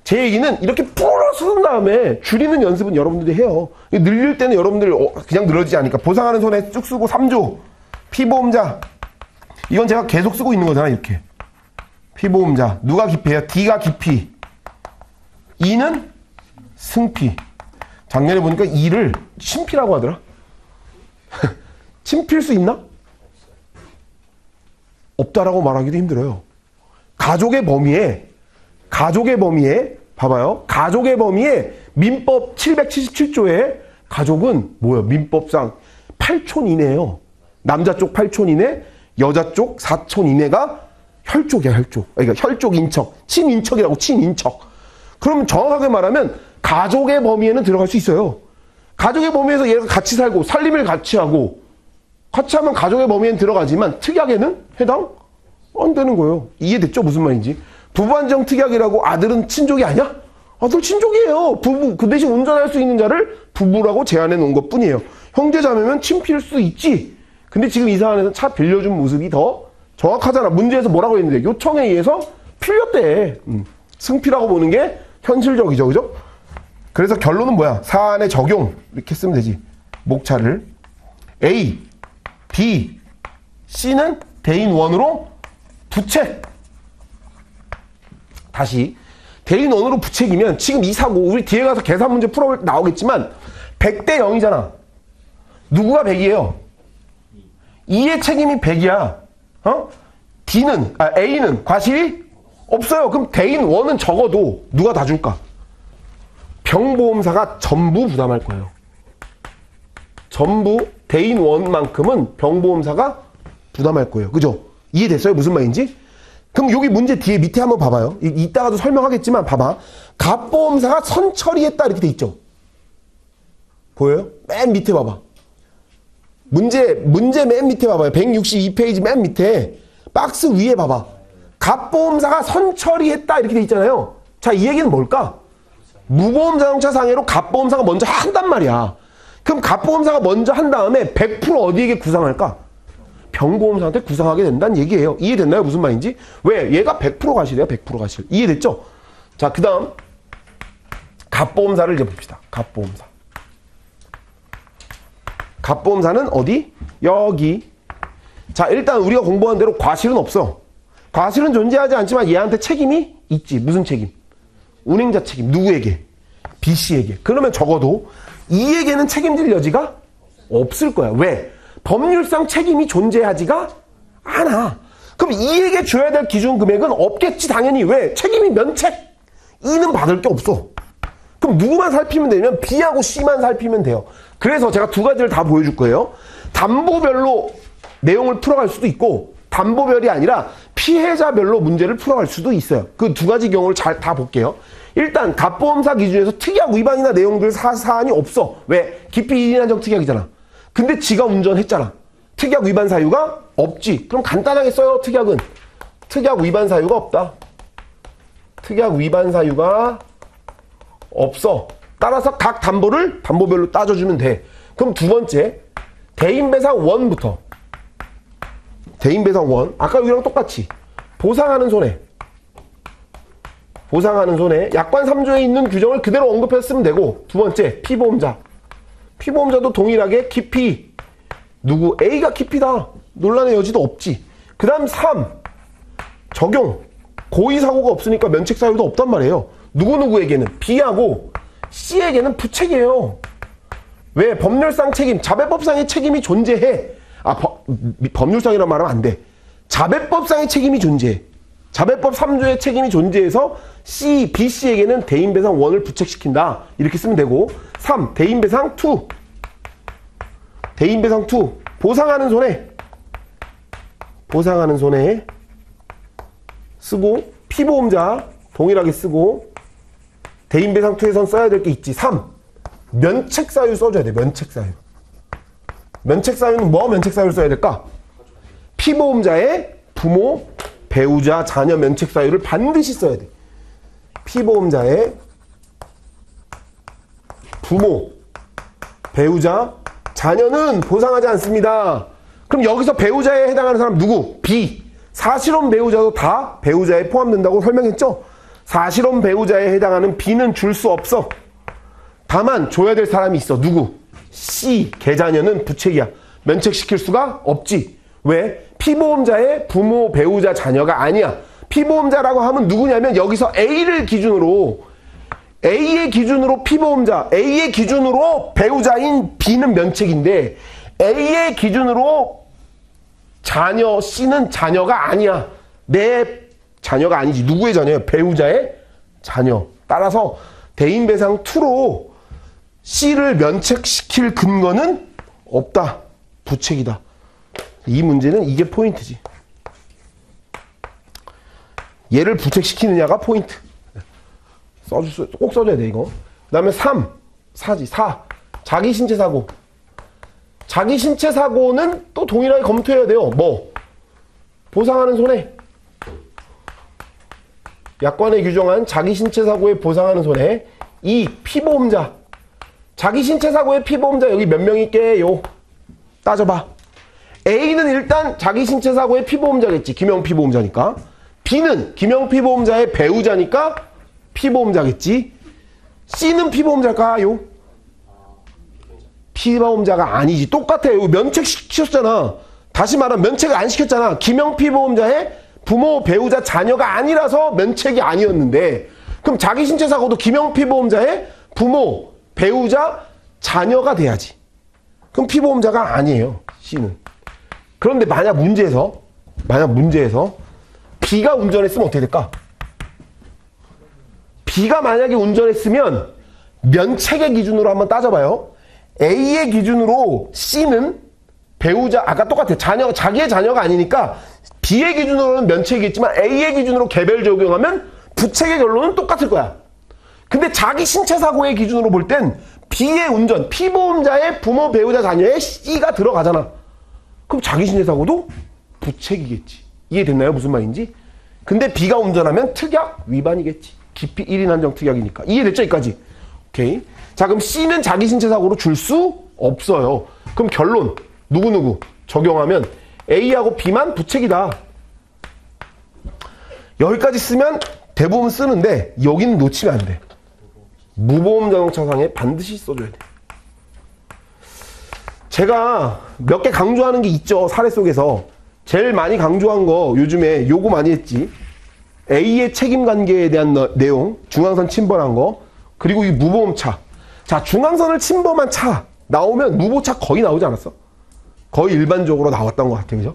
S1: 제 얘기는 이렇게 풀어 쓴 다음에 줄이는 연습은 여러분들이 해요. 늘릴 때는 여러분들 그냥 늘어지지 않으니까 보상하는 손에 쭉 쓰고 3조 피보험자 이건 제가 계속 쓰고 있는 거잖아. 이렇게 피보험자 누가 기피해요? D가 기피, E는 승피. 작년에 보니까 E를 친피라고 하더라. 친필 수 있나? 없다라고 말하기도 힘들어요. 가족의 범위에 봐봐요. 가족의 범위에 민법 777조에 가족은 뭐예요? 민법상 8촌 이내예요. 남자 쪽 8촌 이내, 여자 쪽 4촌 이내가 혈족이야, 혈족. 그러니까 혈족 인척, 친인척이라고, 친인척. 그러면 정확하게 말하면 가족의 범위에는 들어갈 수 있어요. 가족의 범위에서 얘가 같이 살고 살림을 같이 하고 같이 하면 가족의 범위에는 들어가지만 특약에는 해당 안 되는 거예요. 이해됐죠? 무슨 말인지. 부부안정 특약이라고 아들은 친족이 아니야? 아들 친족이에요. 부부. 그 대신 운전할 수 있는 자를 부부라고 제한해 놓은 것 뿐이에요. 형제자매면 친필 수 있지. 근데 지금 이 사안에서 차 빌려준 모습이 더 정확하잖아. 문제에서 뭐라고 했는데 요청에 의해서 필렸대. 승필하고 보는 게 현실적이죠. 그죠? 그래서 결론은 뭐야? 사안의 적용 이렇게 쓰면 되지. 목차를 A, B, C는 대인원으로 부책. 다시 대인원으로 부책이면 지금 이 사고 우리 뒤에 가서 계산 문제 풀어볼 때 나오겠지만 100대 0이잖아. 누구가 100이에요? E의 책임이 100이야. A는 과실이 없어요. 그럼 대인원은 적어도 누가 다 줄까? 병보험사가 전부 부담할 거예요. 전부 대인원만큼은 병보험사가 부담할 거예요. 그죠? 이해됐어요? 무슨 말인지? 그럼 여기 문제 뒤에 밑에 한번 봐봐요. 이따가도 설명하겠지만 봐봐. 갑보험사가 선처리했다 이렇게 돼 있죠. 보여요? 맨 밑에 봐봐. 문제 맨 밑에 봐봐요. 162페이지 맨 밑에 박스 위에 봐봐. 갑보험사가 선처리했다 이렇게 돼 있잖아요. 자, 이 얘기는 뭘까? 무보험자동차 상해로 갑보험사가 먼저 한단 말이야. 그럼 갑보험사가 먼저 한 다음에 100% 어디에게 구상할까? 병보험사한테 구상하게 된다는 얘기예요. 이해됐나요? 무슨 말인지? 왜? 얘가 100% 과실이에요. 100% 과실. 이해됐죠? 자, 그 다음 갑보험사를 이제 봅시다. 갑보험사. 갑보험사는 어디? 여기. 자, 일단 우리가 공부한 대로 과실은 없어. 과실은 존재하지 않지만 얘한테 책임이 있지. 무슨 책임? 운행자 책임. 누구에게? B씨에게. 그러면 적어도 E에게는 책임질 여지가 없을 거야. 왜? 법률상 책임이 존재하지가 않아. 그럼 E에게 줘야 될 기준 금액은 없겠지 당연히. 왜? 책임이 면책. E는 받을 게 없어. 그럼 누구만 살피면 되냐면 B하고 C만 살피면 돼요. 그래서 제가 두 가지를 다 보여줄 거예요. 담보별로 내용을 풀어갈 수도 있고 담보별이 아니라 피해자별로 문제를 풀어갈 수도 있어요. 그 두 가지 경우를 다 볼게요. 일단 갑보험사 기준에서 특약 위반이나 내용들 사안이 없어. 왜? 기피 1인 한정 특약이잖아. 근데 지가 운전했잖아. 특약 위반 사유가 없지. 그럼 간단하게 써요. 특약은. 특약 위반 사유가 없다. 특약 위반 사유가 없어. 따라서 각 담보를 담보별로 따져주면 돼. 그럼 두 번째 대인배상원부터. 대인배상원. 아까 여기랑 똑같이 보상하는 손해. 보상하는 손해. 약관 3조에 있는 규정을 그대로 언급해서 쓰면 되고, 두 번째 피보험자. 피보험자도 동일하게 기피. 누구? A가 기피다. 논란의 여지도 없지. 그 다음 3. 적용. 고의사고가 없으니까 면책사유도 없단 말이에요. 누구누구에게는 B하고 C에게는 부책이에요. 왜? 법률상 책임, 자배법상의 책임이 존재해. 법률상이라고 말하면 안 돼. 자배법상의 책임이 존재해. 자배법 3조의 책임이 존재해서 C, B, C에게는 대인배상 1을 부책시킨다. 이렇게 쓰면 되고 3. 대인배상 2. 대인배상 2. 보상하는 손해. 보상하는 손해 쓰고 피보험자 동일하게 쓰고 대인배상 2에선 써야 될 게 있지. 3. 면책사유 써줘야 돼. 면책사유. 면책사유는 뭐 면책사유를 써야 될까? 피보험자의 부모, 배우자, 자녀 면책사유를 반드시 써야 돼. 피보험자의 부모, 배우자, 자녀는 보상하지 않습니다. 그럼 여기서 배우자에 해당하는 사람 누구? B. 사실혼 배우자도 다 배우자에 포함된다고 설명했죠? 사실혼 배우자에 해당하는 B는 줄 수 없어. 다만 줘야 될 사람이 있어. 누구? C. 계자녀는 부책이야. 면책시킬 수가 없지. 왜? 피보험자의 부모, 배우자, 자녀가 아니야. 피보험자라고 하면 누구냐면 여기서 A를 기준으로 A의 기준으로 피보험자, A의 기준으로 배우자인 B는 면책인데 A의 기준으로 자녀 C는 자녀가 아니야. 내 자녀가 아니지. 누구의 자녀야? 배우자의 자녀. 따라서 대인배상 2로 C를 면책시킬 근거는 없다. 부책이다. 이 문제는 이게 포인트지. 얘를 부책시키느냐가 포인트. 꼭 써줘야 돼, 이거. 그 다음에 3. 4지. 4. 자기 신체 사고. 자기 신체 사고는 또 동일하게 검토해야 돼요. 뭐? 보상하는 손해. 약관에 규정한 자기 신체 사고에 보상하는 손해. 2. 피보험자. 자기 신체 사고에 피보험자 여기 몇 명 있게요? 따져봐. A는 일단 자기 신체 사고의 피보험자겠지. 김영 피보험자니까. B는 김영 피보험자의 배우자니까 피보험자겠지. C는 피보험자일까요? 피보험자가 아니지. 똑같아요. 면책시켰잖아. 다시 말하면 면책을 안 시켰잖아. 김영 피보험자의 부모, 배우자, 자녀가 아니라서 면책이 아니었는데 그럼 자기 신체 사고도 김영 피보험자의 부모, 배우자, 자녀가 돼야지. 그럼 피보험자가 아니에요. C는. 그런데 만약 문제에서 B가 운전했으면 어떻게 될까? B가 만약에 운전했으면 면책의 기준으로 한번 따져봐요. A의 기준으로 C는 배우자, 아까 똑같아. 자기의 자녀가 아니니까 B의 기준으로는 면책이겠지만 A의 기준으로 개별 적용하면 부책의 결론은 똑같을 거야. 근데 자기 신체 사고의 기준으로 볼 땐 B의 운전, 피보험자의 부모, 배우자, 자녀에 C가 들어가잖아. 그럼 자기 신체 사고도 부책이겠지. 이해됐나요? 무슨 말인지? 근데 B가 운전하면 특약 위반이겠지. 기피 1인 한정 특약이니까. 이해됐죠? 여기까지. 오케이. 자, 그럼 C는 자기 신체 사고로 줄 수 없어요. 그럼 결론. 누구누구 적용하면 A하고 B만 부책이다. 여기까지 쓰면 대부분 쓰는데 여기는 놓치면 안 돼. 무보험 자동차상에 반드시 써줘야 돼. 제가 몇 개 강조하는 게 있죠. 사례 속에서. 제일 많이 강조한 거 요즘에 요거 많이 했지. A의 책임관계에 대한 내용. 중앙선 침범한 거. 그리고 이 무보험차. 자, 중앙선을 침범한 차 나오면 무보차 거의 나오지 않았어? 거의 일반적으로 나왔던 것 같아요. 그죠?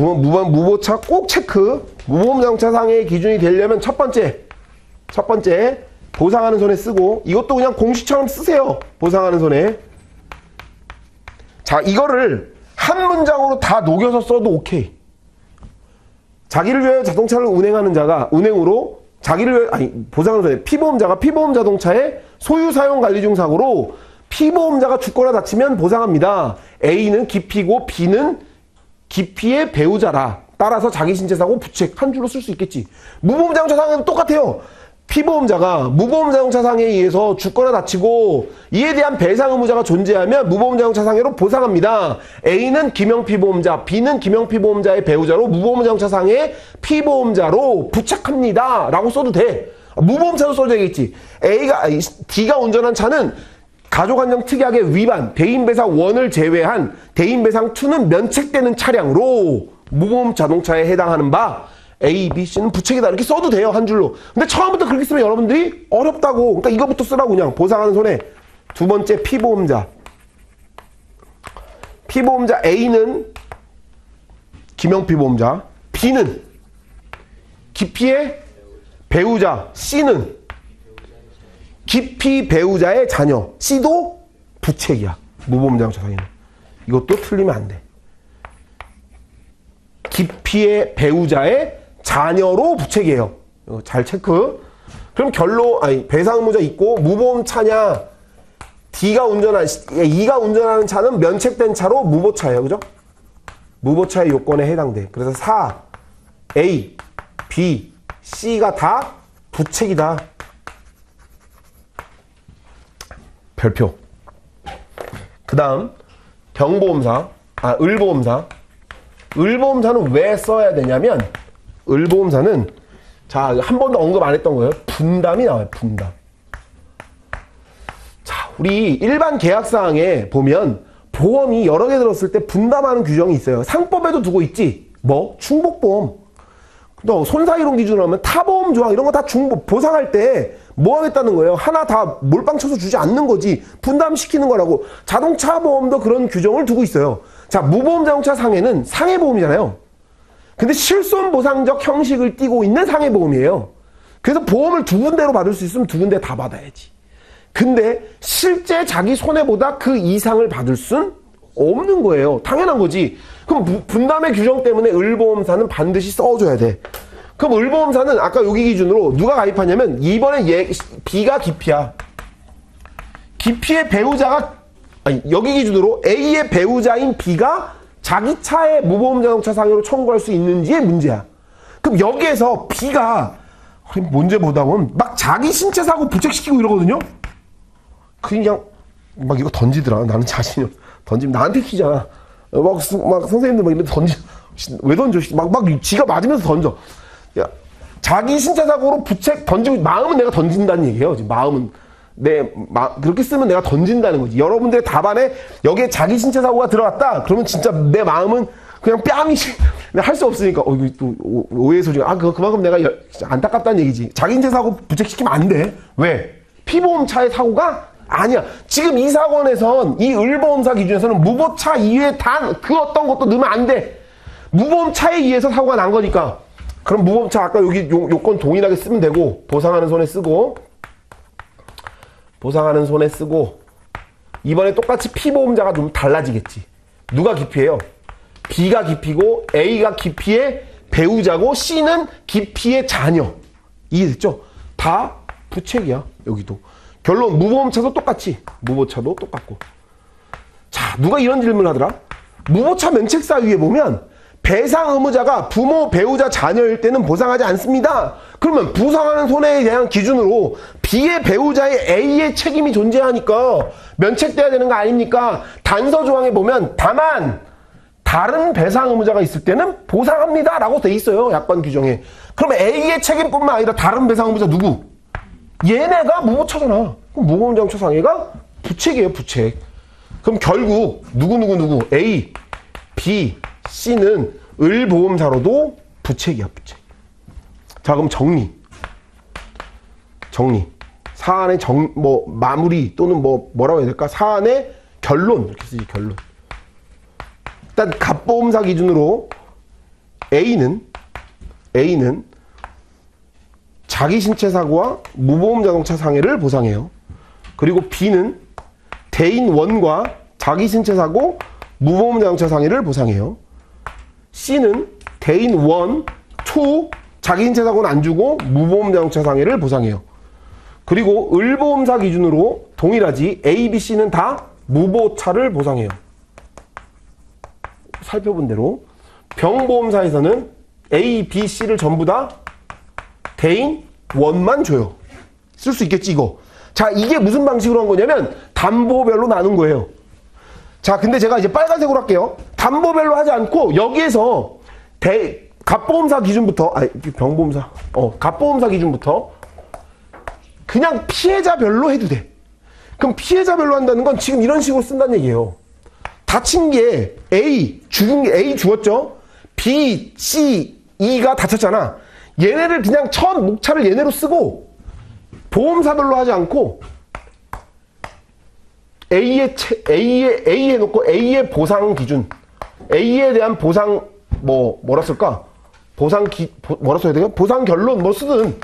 S1: 무보차 꼭 체크. 무보험 자동차상의 기준이 되려면 첫 번째 보상하는 손해 쓰고 이것도 그냥 공식처럼 쓰세요. 보상하는 손해. 자, 이거를 한 문장으로 다 녹여서 써도 오케이. 자기를 위하여 자동차를 운행하는 자가 운행으로 자기를 위하여 보상하는 손해. 피보험자가 피보험 자동차의 소유 사용 관리 중 사고로 피보험자가 죽거나 다치면 보상합니다. A는 기피고 B는 기피의 배우자라. 따라서 자기 신체 사고 부책 한 줄로 쓸 수 있겠지. 무보험 자동차 상해도 똑같아요. 피보험자가 무보험 자동차 상해에 의해서 죽거나 다치고 이에 대한 배상 의무자가 존재하면 무보험 자동차 상해로 보상합니다. A는 김영 피보험자, B는 김영 피보험자의 배우자로 무보험 자동차 상해 피보험자로 부책합니다. 라고 써도 돼. 무보험차도 써줘야겠지. D가 운전한 차는 가족안정 특약의 위반, 대인배상 1을 제외한 대인배상 2는 면책되는 차량으로 무보험 자동차에 해당하는 바 A, B, C는 부책이다. 이렇게 써도 돼요. 한 줄로. 근데 처음부터 그렇게 쓰면 여러분들이 어렵다고. 그러니까 이거부터 쓰라고 그냥. 보상하는 손해. 두 번째 피보험자. 피보험자 A는 김영 피보험자, B는 기피의 배우자. C는 기피 배우자의 자녀. C도 부책이야. 무보험자동차 상해는. 이것도 틀리면 안 돼. 기피의 배우자의 자녀로 부책이에요. 이거 잘 체크. 그럼 배상 의무자 있고 무보험차냐? E가 운전하는 차는 면책된 차로 무보차예요. 그죠? 무보차의 요건에 해당돼. 그래서 4, A, B, C가 다 부책이다. 별표. 그 다음 을보험사. 을보험사는 왜 써야 되냐면 을보험사는 한 번도 언급 안 했던 거예요. 분담이 나와요. 분담. 자, 우리 일반 계약사항에 보면 보험이 여러 개 들었을 때 분담하는 규정이 있어요. 상법에도 두고 있지. 충복보험. 또 손사이론 기준으로 하면 타보험 조항 이런 거 다 보상할 때 뭐 하겠다는 거예요? 하나 다 몰빵 쳐서 주지 않는 거지. 분담시키는 거라고. 자동차 보험도 그런 규정을 두고 있어요. 자, 무보험 자동차 상해는 상해보험이잖아요. 근데 실손보상적 형식을 띠고 있는 상해보험이에요. 그래서 보험을 두 군데로 받을 수 있으면 두 군데 다 받아야지. 근데 실제 자기 손해보다 그 이상을 받을 순 없는 거예요. 당연한 거지. 그럼 분담의 규정 때문에 을보험사는 반드시 써줘야 돼. 그럼 을보험사는 아까 여기 기준으로 누가 가입하냐면 이번에 B가 기피야. 기피의 배우자가 여기 기준으로 A의 배우자인 B가 자기 차에 무보험 자동차 상해로 청구할 수 있는지의 문제야. 그럼 여기에서 B가 문제 보다 보면 막 자기 신체 사고 부책시키고 이러거든요. 그냥 막 이거 던지더라. 나는 자신이 던지면 나한테 튀잖아. 막 선생님들 막 이렇게 왜 던져? 막 지가 맞으면서 던져. 야, 자기 신체 사고로 부책 던지고 마음은 내가 던진다는 얘기예요. 지금 마음은 그렇게 쓰면 내가 던진다는 거지. 여러분들의 답안에 여기에 자기 신체 사고가 들어갔다. 그러면 진짜 내 마음은 그냥 뺨이 할 수 없으니까 이거 또 오해 소리가 그만큼 내가 안타깝다는 얘기지. 자기 신체 사고 부책시키면 안 돼. 왜? 피보험차의 사고가 아니야. 지금 이 사건에선 이 을보험사 기준에서는 무보차 이외에 단 그 어떤 것도 넣으면 안 돼. 무보험차에 의해서 사고가 난 거니까. 그럼 무보험차 아까 여기 요건 동일하게 쓰면 되고 보상하는 손에 쓰고 이번에 똑같이 피보험자가 좀 달라지겠지. 누가 기피해요? B가 기피고 A가 기피의 배우자고 C는 기피의 자녀. 이해됐죠? 다 부책이야. 여기도. 결론 무보험차도 똑같이. 무보차도 똑같고. 자, 누가 이런 질문을 하더라? 무보차 면책사 위에 보면 배상 의무자가 부모, 배우자, 자녀일 때는 보상하지 않습니다. 그러면 부상하는 손해에 대한 기준으로 B의 배우자의 A의 책임이 존재하니까 면책돼야 되는 거 아닙니까? 단서 조항에 보면 다만 다른 배상 의무자가 있을 때는 보상합니다 라고 돼 있어요. 약관 규정에. 그러면 A의 책임뿐만 아니라 다른 배상 의무자 누구? 얘네가 무보차잖아. 그럼 무보험자동차 상해가 부책이에요. 부책. 그럼 결국 누구 A, B, C는 을보험사로도 부책이야. 부책. 자, 그럼 정리. 사안의 마무리 또는 뭐라고 해야 될까? 사안의 결론. 이렇게 쓰지, 결론. 일단 갑보험사 기준으로 A는 자기 신체 사고와 무보험 자동차 상해를 보상해요. 그리고 B는 대인 1과 자기 신체 사고, 무보험 자동차 상해를 보상해요. C는 대인 1, 2, 자기 신체 사고는 안 주고 무보험 자동차 상해를 보상해요. 그리고 을보험사 기준으로 동일하지. A, B, C는 다 무보차를 보상해요. 살펴본 대로 병보험사에서는 A, B, C를 전부 다 대인 1만 줘요. 쓸 수 있겠지 이거. 자, 이게 무슨 방식으로 한 거냐면 담보별로 나눈 거예요. 자, 근데 제가 이제 빨간색으로 할게요. 담보별로 하지 않고 여기에서 갑보험사 기준부터 갑보험사 기준부터 그냥 피해자별로 해도 돼. 그럼 피해자별로 한다는 건 지금 이런 식으로 쓴다는 얘기예요. 다친 게 죽은 게 A 죽었죠? B, C, E가 다쳤잖아. 얘네를 그냥 첫 목차를 얘네로 쓰고 보험사별로 하지 않고 A 해놓고 A의 보상 기준, A에 대한 보상 뭐라 쓸까? 뭐라 써야 돼요? 보상 결론 뭐 쓰든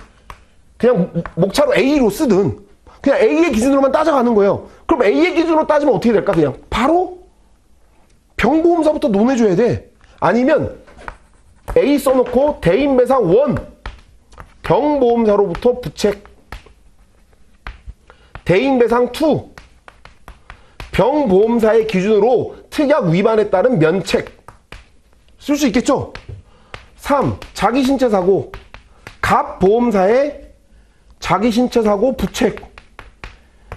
S1: 그냥 목차로 A로 쓰든 그냥 A의 기준으로만 따져가는 거예요. 그럼 A의 기준으로 따지면 어떻게 될까? 그냥 바로 병보험사부터 논해줘야 돼. 아니면 A 써놓고 대인배상 1 병보험사로부터 부책, 대인배상 2 병보험사의 기준으로 특약 위반에 따른 면책 쓸 수 있겠죠? 3. 자기신체사고 갑보험사의 자기신체사고 부책.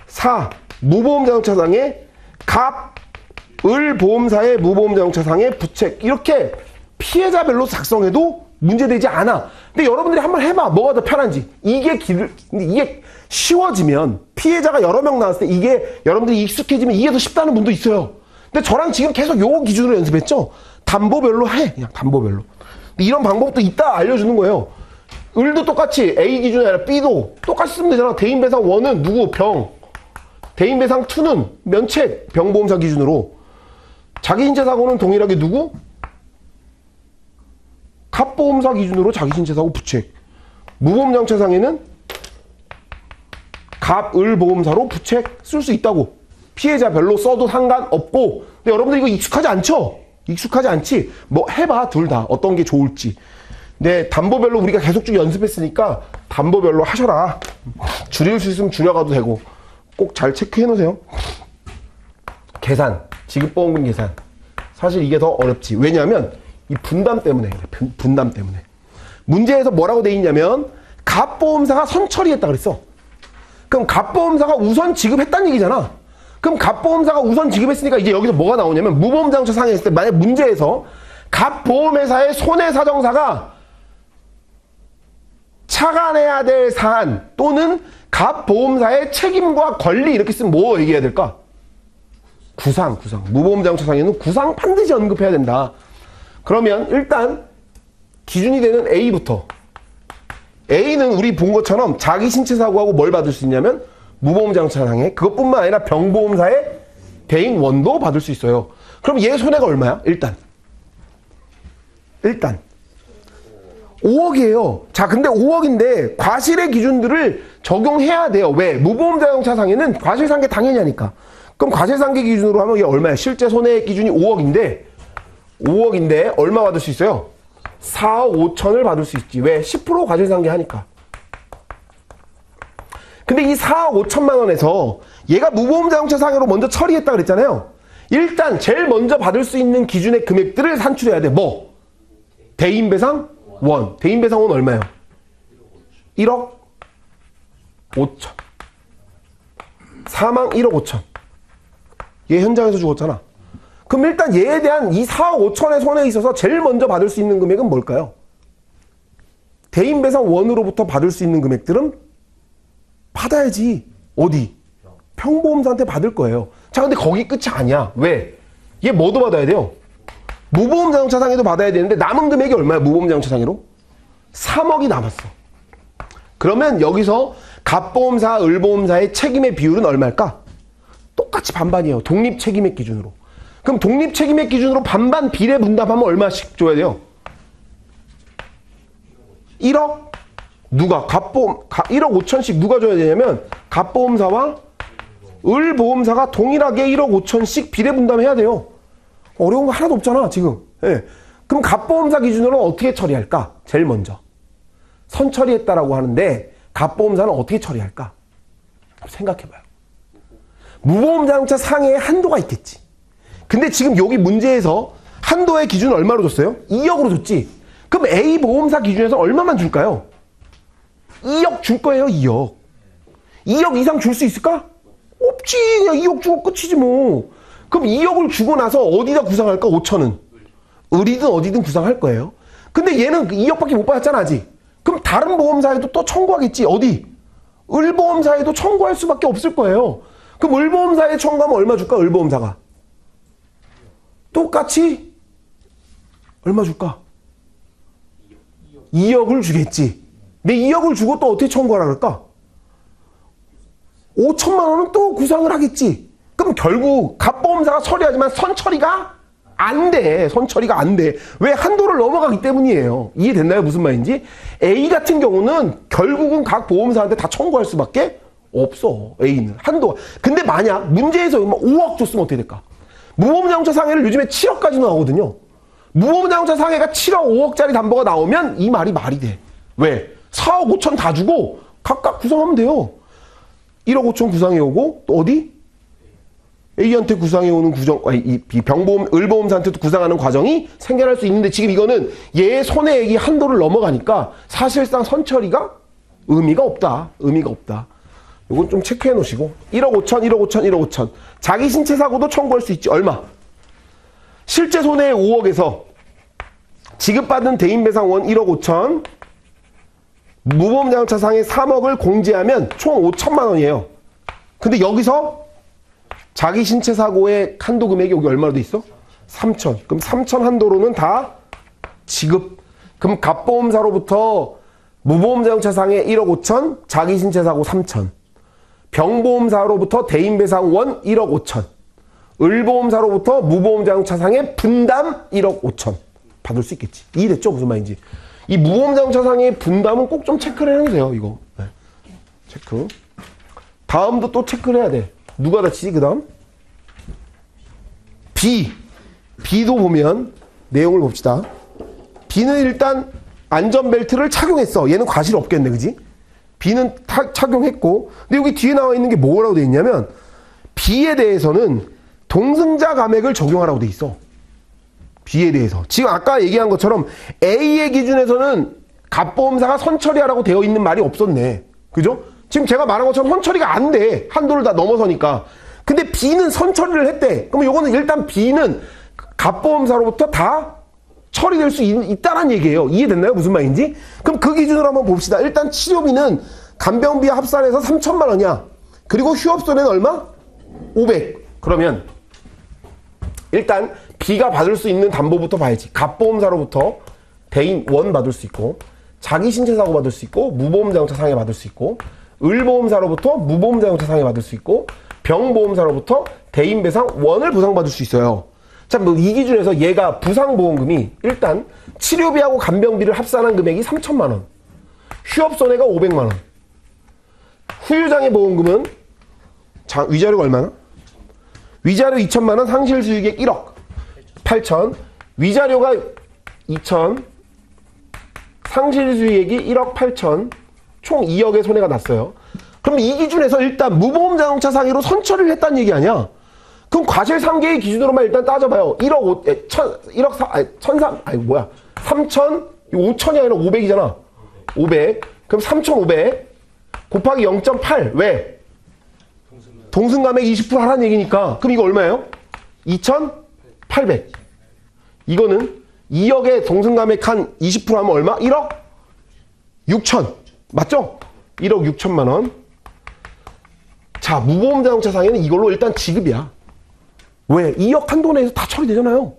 S1: 4. 무보험자동차상의 갑을보험사의 무보험자동차상의 부책. 이렇게 피해자별로 작성해도 문제되지 않아. 근데 여러분들이 한번 해봐. 뭐가 더 편한지. 이게 쉬워지면 피해자가 여러 명 나왔을 때 이게 여러분들이 익숙해지면 이게 더 쉽다는 분도 있어요. 근데 저랑 지금 계속 요 기준으로 연습했죠? 담보별로 해. 그냥 담보별로. 이런 방법도 이따 알려주는 거예요. 을도 똑같이 A 기준이 아니라 B도 똑같이 쓰면 되잖아. 대인배상 1은 누구? 병. 대인배상 2는 면책. 병보험사 기준으로. 자기신체사고는 동일하게 누구? 갑보험사 기준으로 자기신체사고 부책. 무보험장차상에는 갑을보험사로 부책 쓸 수 있다고. 피해자별로 써도 상관없고. 근데 여러분들 이거 익숙하지 않죠? 익숙하지 않지? 뭐 해봐 둘 다 어떤 게 좋을지. 근데 담보별로 우리가 계속 쭉 연습했으니까 담보별로 하셔라. 줄일 수 있으면 줄여가도 되고 꼭 잘 체크해 놓으세요. 계산, 지급보험금 계산. 사실 이게 더 어렵지. 왜냐하면 이 분담 때문에. 분담 때문에. 문제에서 뭐라고 돼 있냐면 갑보험사가 선처리했다 그랬어. 그럼 갑보험사가 우선 지급했다는 얘기잖아. 그럼 갑보험사가 우선 지급했으니까 이제 여기서 뭐가 나오냐면 무보험장차 상해했을 때 만약 문제에서 갑보험회사의 손해사정사가 차관해야 될 사안 또는 갑보험사의 책임과 권리 이렇게 쓰면 뭐 얘기해야 될까? 구상. 무보험장차상에는 구상 반드시 언급해야 된다. 그러면 일단 기준이 되는 A부터. A는 우리 본 것처럼 자기신체사고하고 뭘 받을 수 있냐면 무보험장차상해. 그것뿐만 아니라 병보험사의 대인 원도 받을 수 있어요. 그럼 얘 손해가 얼마야? 일단 5억이에요. 자, 근데 5억인데 과실의 기준들을 적용해야 돼요. 왜? 무보험자동차상에는 과실상계 당연히 하니까. 그럼 과실상계 기준으로 하면 이게 얼마야? 실제 손해 기준이 5억인데 얼마 받을 수 있어요? 4억 5천을 받을 수 있지. 왜? 10% 과실상계 하니까. 근데 이 4억 5천만 원에서 얘가 무보험자동차 상해로 먼저 처리했다 그랬잖아요. 일단 제일 먼저 받을 수 있는 기준의 금액들을 산출해야 돼. 뭐? 대인배상 1. 대인배상 1 얼마예요? 1억 5천. 사망 1억 5천. 얘 현장에서 죽었잖아. 그럼 일단 얘에 대한 이 4억 5천의 손해에 있어서 제일 먼저 받을 수 있는 금액은 뭘까요? 대인배상 1으로부터 받을 수 있는 금액들은 받아야지. 어디? 평보험사한테 받을 거예요. 자, 근데 거기 끝이 아니야. 왜? 얘 뭐도 받아야 돼요? 무보험자동차상해도 받아야 되는데 남은 금액이 얼마야? 무보험자동차상해로? 3억이 남았어. 그러면 여기서 갑보험사, 을보험사의 책임의 비율은 얼마일까? 똑같이 반반이에요. 독립책임액 기준으로. 그럼 독립책임액 기준으로 반반 비례 분담하면 얼마씩 줘야 돼요? 1억? 누가? 1억 5천씩 누가 줘야 되냐면 갑보험사와 을보험사가 동일하게 1억 5천씩 비례 분담해야 돼요. 어려운 거 하나도 없잖아 지금. 예. 그럼 갑보험사 기준으로 어떻게 처리할까? 제일 먼저 선처리했다라고 하는데 갑보험사는 어떻게 처리할까? 생각해봐요. 무보험자동차 상해에 한도가 있겠지. 근데 지금 여기 문제에서 한도의 기준은 얼마로 줬어요? 2억으로 줬지. 그럼 A 보험사 기준에서 얼마만 줄까요? 2억 줄 거예요. 2억. 2억 이상 줄 수 있을까? 없지. 그냥 2억 주고 끝이지 뭐. 그럼 2억을 주고 나서 어디다 구상할까? 5천은. 을이든 어디든 구상할 거예요. 근데 얘는 2억밖에 못 받았잖아 아직. 그럼 다른 보험사에도 또 청구하겠지. 어디? 을보험사에도 청구할 수밖에 없을 거예요. 그럼 을보험사에 청구하면 얼마 줄까? 을보험사가. 똑같이 얼마 줄까? 2억을 주겠지. 근데 2억을 주고 또 어떻게 청구하라 그럴까? 5천만 원은 또 구상을 하겠지. 그럼 결국 갑보험사가 처리하지만 선처리가 안 돼. 선처리가 안 돼. 왜? 한도를 넘어가기 때문이에요. 이해됐나요? 무슨 말인지? A 같은 경우는 결국은 각 보험사한테 다 청구할 수밖에 없어. A는. 한도. 근데 만약 문제에서 5억 줬으면 어떻게 될까? 무보험자동차 상해를 요즘에 7억까지 나오거든요. 무보험자동차 상해가 7억, 5억짜리 담보가 나오면 이 말이 돼. 왜? 4억 5천 다 주고 각각 구상하면 돼요. 1억 5천 구상해 오고 또 어디? A한테 구상해 오는 병보험, 을보험사한테도 구상하는 과정이 생겨날 수 있는데 지금 이거는 얘의 손해액이 한도를 넘어가니까 사실상 선처리가 의미가 없다. 의미가 없다. 이건 좀 체크해 놓으시고 1억 5천, 1억 5천, 1억 5천. 자기 신체 사고도 청구할 수 있지. 얼마? 실제 손해의 5억에서 지급받은 대인배상원 1억 5천, 무보험자동차 상해 3억을 공제하면 총 5천만 원이에요. 근데 여기서 자기 신체 사고의 한도 금액이 여기 얼마로 돼 있어? 3천. 그럼 3천 한도로는 다 지급. 그럼 갑보험사로부터 무보험자동차 상해 1억 5천, 자기 신체 사고 3천. 병보험사로부터 대인배상원 1억 5천. 을보험사로부터 무보험자동차 상해 분담 1억 5천. 받을 수 있겠지. 이해됐죠? 무슨 말인지. 이 무보험자동차 상해 분담은 꼭 좀 체크를 해주세요. 이거. 네. 체크. 다음도 또 체크를 해야 돼. 누가 다치지? 그 다음? B. B도 보면 내용을 봅시다. B는 일단 안전벨트를 착용했어. 얘는 과실 없겠네. 그지? B는 착용했고. 근데 여기 뒤에 나와 있는 게 뭐라고 돼 있냐면 B에 대해서는 동승자 감액을 적용하라고 돼 있어. B에 대해서. 지금 아까 얘기한 것처럼 A의 기준에서는 갑보험사가 선처리하라고 되어 있는 말이 없었네. 그죠? 지금 제가 말한 것처럼 선처리가 안 돼. 한도를 다 넘어서니까. 근데 B는 선처리를 했대. 그럼 요거는 일단 B는 갑보험사로부터 다 처리될 수 있다는 얘기예요. 이해됐나요? 무슨 말인지? 그럼 그 기준으로 한번 봅시다. 일단 치료비는 간병비와 합산해서 3천만 원이야. 그리고 휴업손해는 얼마? 500. 그러면 일단 B가 받을 수 있는 담보부터 봐야지. 갑보험사로부터 대인원 받을 수 있고, 자기 신체사고 받을 수 있고, 무보험자동차 상해 받을 수 있고, 을보험사로부터 무보험자동차 상해 받을 수 있고, 병보험사로부터 대인배상원을 보상받을 수 있어요. 자, 뭐 이 기준에서 얘가 부상보험금이 일단 치료비하고 간병비를 합산한 금액이 3천만 원, 휴업손해가 500만 원, 후유장애 보험금은 위자료가 얼마나? 위자료 2천만 원, 상실수익액 1억 8천, 위자료가 2천, 상실수익액이 1억 8천, 총 2억의 손해가 났어요. 그럼 이 기준에서 일단 무보험자동차 상해로 선처리를 했다는 얘기 아니야? 그럼 과실 3개의 기준으로만 일단 따져봐요. 3천, 5천이 아니라 500이잖아. 500. 그럼 3,500 곱하기 0.8. 왜? 동승감액 20% 하라는 얘기니까. 그럼 이거 얼마예요? 2,800. 이거는 2억에 동승감액 한 20% 하면 얼마? 1억 6천. 맞죠? 1억 6천만 원. 자, 무보험자동차 상해는 이걸로 일단 지급이야. 왜? 2억 한도 내에서 다 처리되잖아요.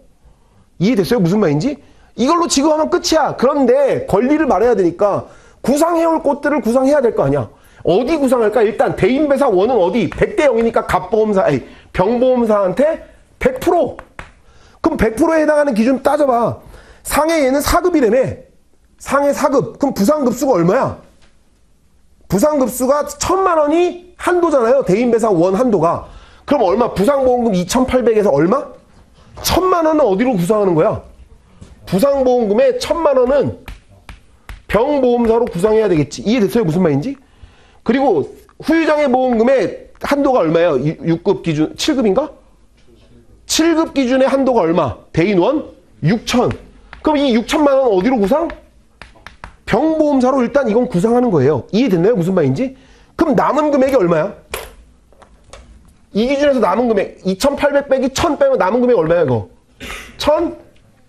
S1: 이해됐어요? 무슨 말인지? 이걸로 지급하면 끝이야. 그런데 권리를 말해야 되니까 구상해올 곳들을 구상해야 될 거 아니야. 어디 구상할까? 일단 대인배상원은 어디? 100대 0이니까 병보험사한테 100%. 그럼 100%에 해당하는 기준 따져봐. 상해 얘는 4급이라며. 상해 4급. 그럼 부상급수가 얼마야? 부상급수가 1,000만 원이 한도잖아요. 대인배상원 한도가. 그럼 얼마? 부상보험금 2,800에서 얼마? 1,000만 원은 어디로 구상하는 거야? 부상보험금의 1,000만 원은 병보험사로 구상해야 되겠지. 이해됐어요? 무슨 말인지? 그리고 후유장애 보험금의 한도가 얼마예요? 6급 기준, 7급인가? 7급 기준의 한도가 얼마? 대인원? 6천. 그럼 이 6천만 원 어디로 구상? 병보험사로 일단 이건 구상하는 거예요. 이해됐나요? 무슨 말인지? 그럼 남은 금액이 얼마야? 이 기준에서 남은 금액 2,800 빼기 1,000 빼면 남은 금액 얼마야 이거? 1,000,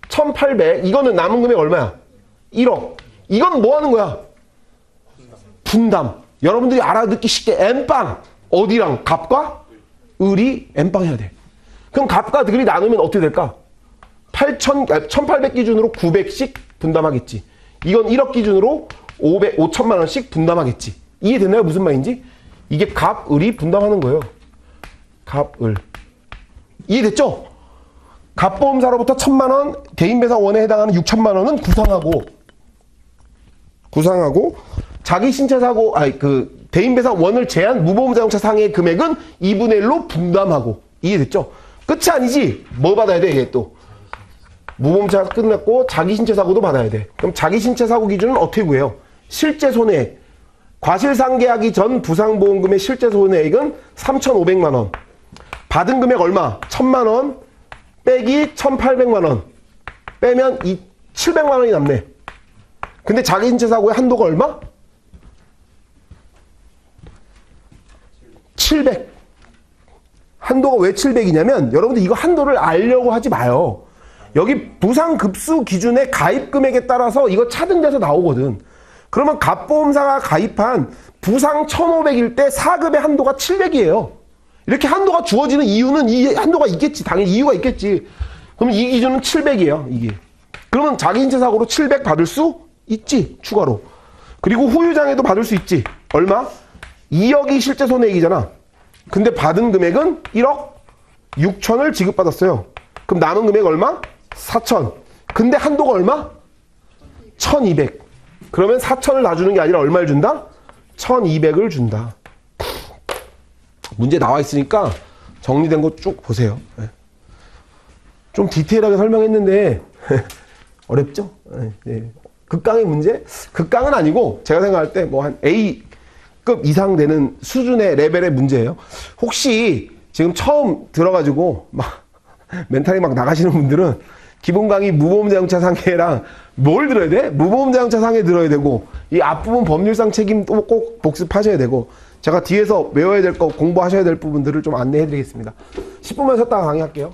S1: 1,800. 이거는 남은 금액 얼마야? 1억. 이건 뭐 하는 거야? 분담. 여러분들이 알아듣기 쉽게 N빵. 어디랑? 갑과 을이 N빵 해야 돼. 그럼 갑과 을이 나누면 어떻게 될까? 1,800 기준으로 900씩 분담하겠지. 이건 1억 기준으로 5천만 원씩 분담하겠지. 이해됐나요? 무슨 말인지? 이게 갑, 을이 분담하는 거예요. 갑, 을. 이해됐죠? 갑보험사로부터 1,000만 원, 개인배상 원에 해당하는 6천만 원은 구상하고 자기 신체 사고, 대인배상 원을 제한 무보험자동차 상해 금액은 2분의 1로 분담하고. 이해됐죠? 끝이 아니지. 뭐 받아야 돼, 얘 또. 무보험자가 끝났고 자기 신체 사고도 받아야 돼. 그럼 자기 신체 사고 기준은 어떻게 구해요? 실제 손해액. 과실상계하기 전 부상보험금의 실제 손해액은 3,500만 원. 받은 금액 얼마? 1,000만 원 빼기 1,800만 원. 빼면 700만 원이 남네. 근데 자기 신체 사고의 한도가 얼마? 700. 한도가 왜 700이냐면 여러분들 이거 한도를 알려고 하지 마요. 여기 부상급수 기준의 가입 금액에 따라서 이거 차등돼서 나오거든. 그러면 갑보험사가 가입한 부상 1,500일 때 4급의 한도가 700이에요. 이렇게 한도가 주어지는 이유는 이 한도가 있겠지. 당연히 이유가 있겠지. 그럼 이 기준은 700이에요. 이게. 그러면 자기 신체 사고로 700 받을 수 있지. 추가로. 그리고 후유장애도 받을 수 있지. 얼마? 2억이 실제 손해액이잖아. 근데 받은 금액은 1억 6천을 지급받았어요. 그럼 남은 금액 얼마? 4천. 근데 한도가 얼마? 1,200. 그러면 4천을 다 주는 게 아니라 얼마를 준다? 1,200을 준다. 문제 나와 있으니까 정리된 거 쭉 보세요. 좀 디테일하게 설명했는데 어렵죠? 극강의 문제? 극강은 아니고 제가 생각할 때 뭐 한 A급 이상 되는 수준의 레벨의 문제예요. 혹시 지금 처음 들어가지고 막 멘탈이 막 나가시는 분들은 기본 강의 무보험자동차 상해랑 뭘 들어야 돼? 무보험자동차 상해 들어야 되고 이 앞부분 법률상 책임도 꼭 복습하셔야 되고 제가 뒤에서 외워야 될 거 공부하셔야 될 부분들을 좀 안내해 드리겠습니다. 10분만 쉬었다가 강의할게요.